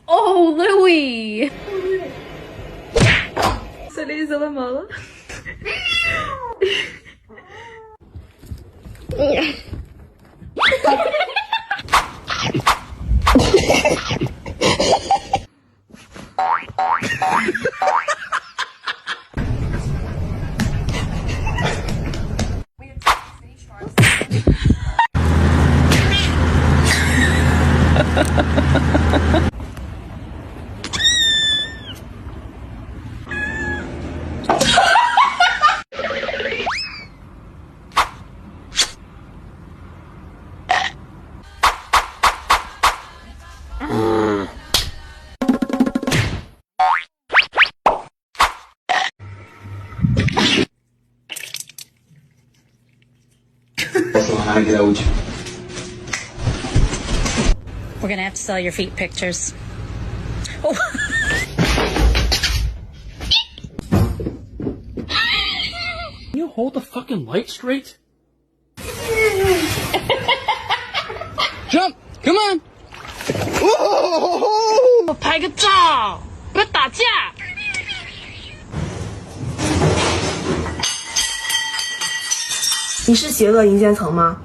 Oh, Louie! Sorry, zala mala. We're gonna have to sell your feet pictures. Oh. Can you hold the fucking light straight? Jump! Come on! 我拍个照，不要打架。你是邪恶银渐层吗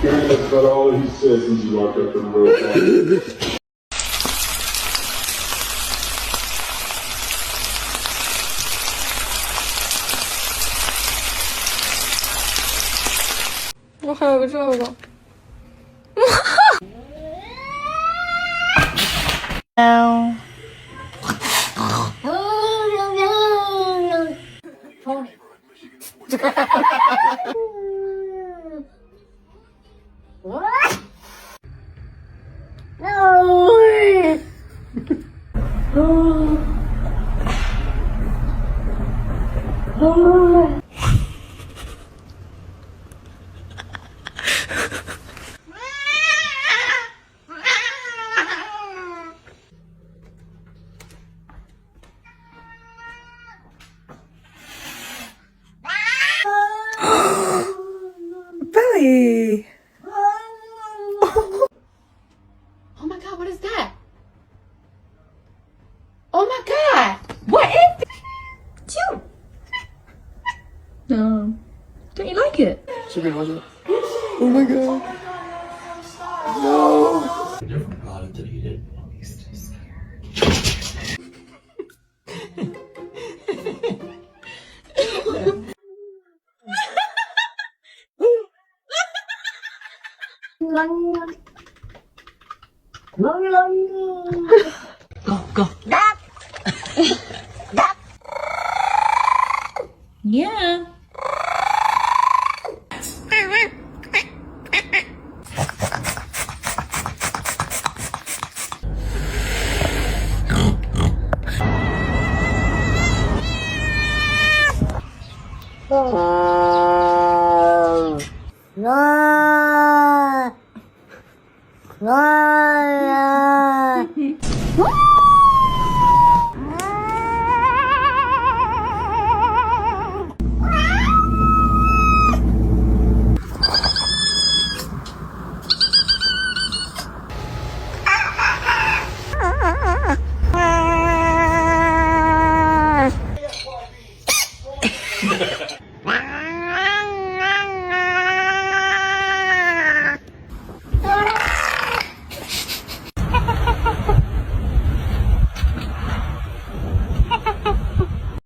？That's about all he said since you walked up to the road. Oh, 还有个这个。Belly! Oh my god, what is that? Oh my god! What is it? Cute! No. Don't you like it? Oh my god. No! Different product that he did. Go. Yeah.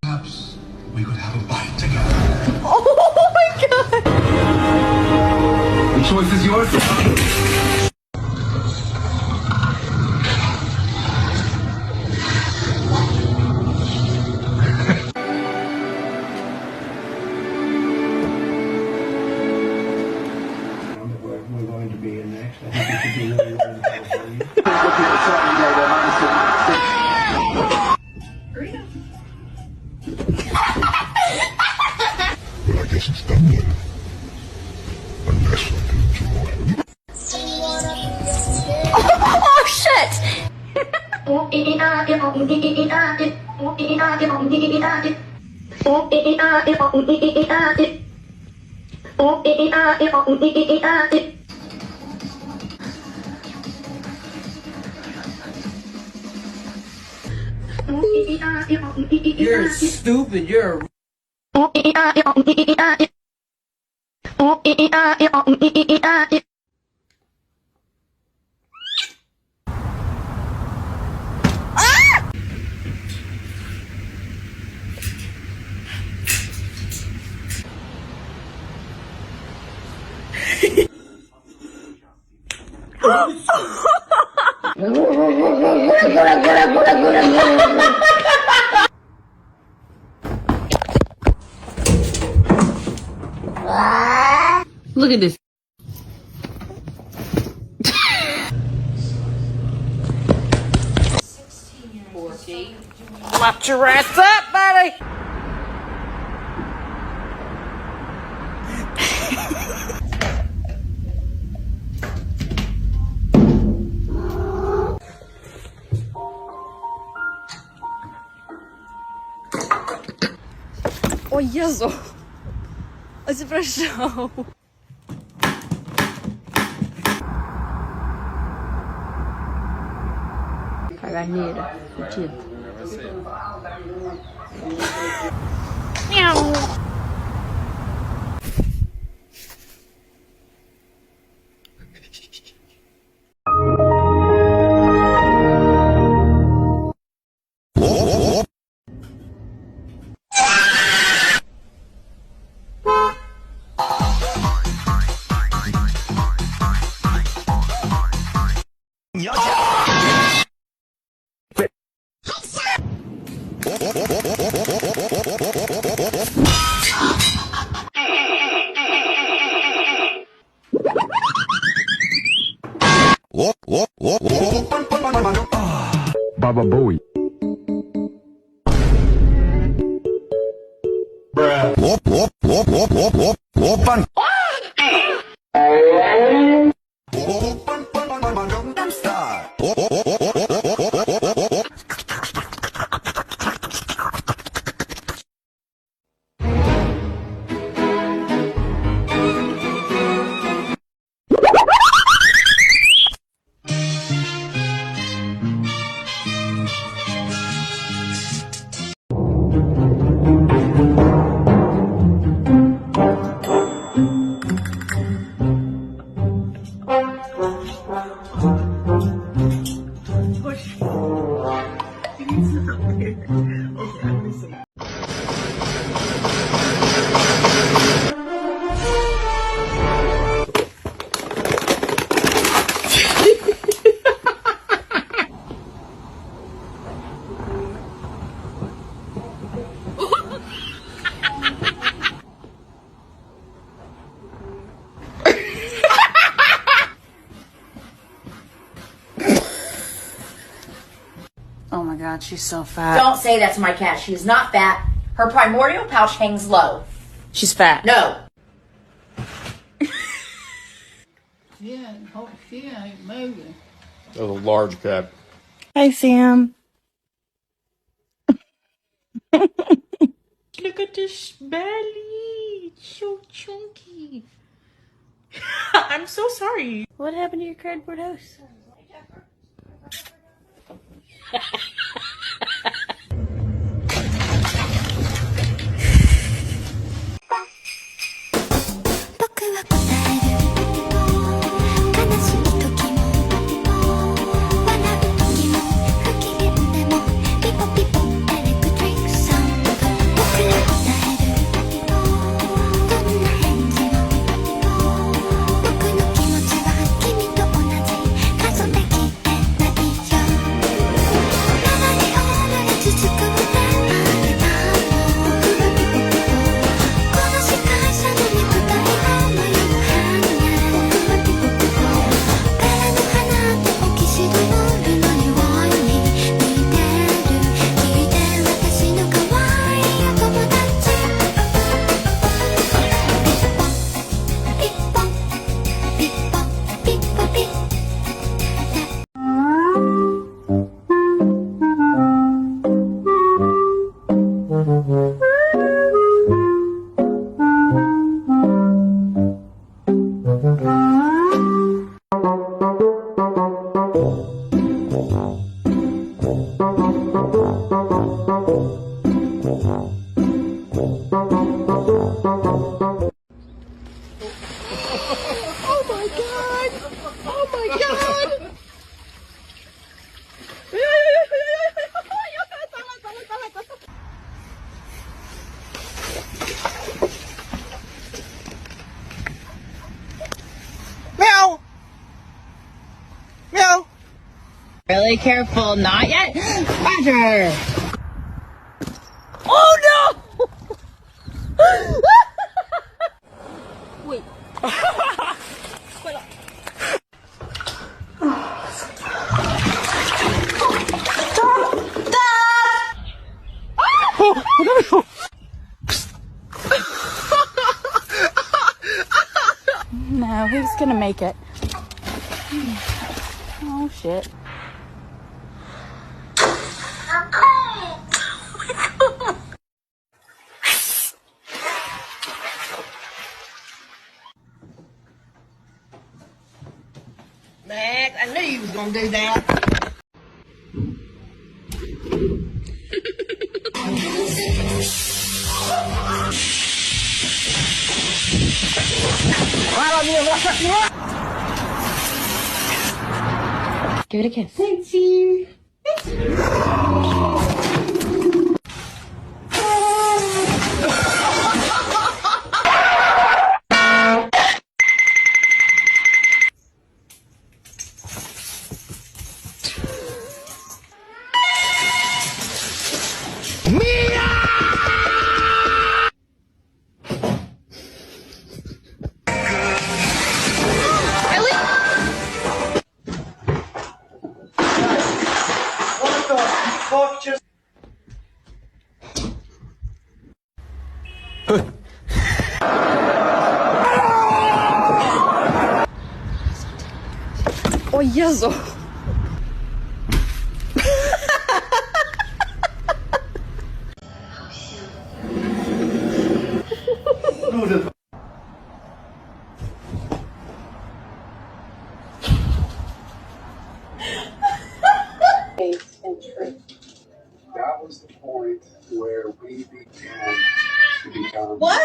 Perhaps we could have a bite together. Oh my god! The choice is yours. We're going to be in next. I think we should be really well in California. But I guess it's done then. Unless I do some more. Oh shit! You're stupid. You're Look at this. Lock your ass up, buddy. Oj, Jezu. Przepraszam. Caganeira. Mentira. Baba Bowie. Oh my god, she's so fat. Don't say that to my cat. She is not fat. Her primordial pouch hangs low. She's fat. No. She ain't moving. That was a large cat. Hi, Sam. Look at this belly. It's so chunky. I'm so sorry. What happened to your cardboard house? Really careful. Not yet. Roger. Oh no! Wait. No, he's gonna make it. Oh shit. Max, I knew you was gonna do that. Give it a kiss. Thank you. O Jezu! That was the point where we began to become. What?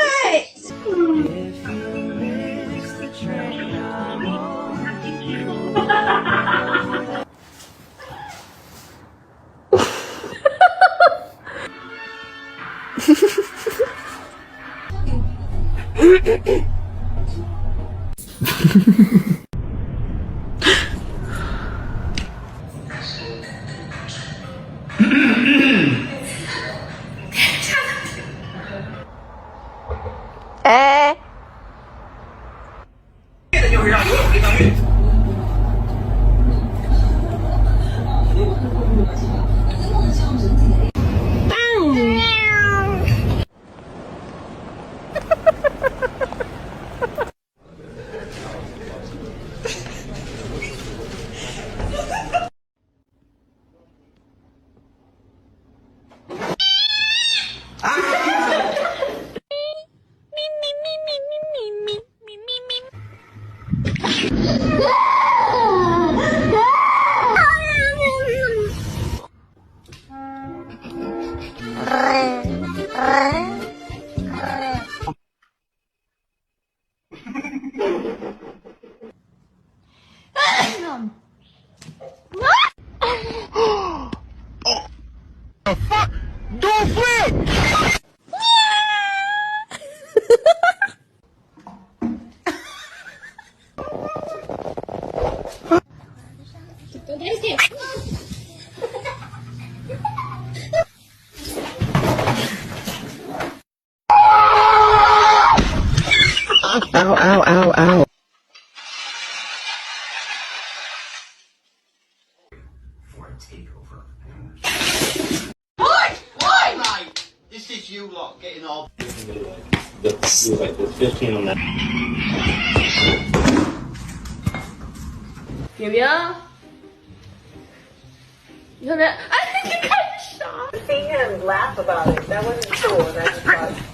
hitting all. That's like the 15 on that. Yuya? I think you got shot. See him laugh about it. That wasn't cool. That was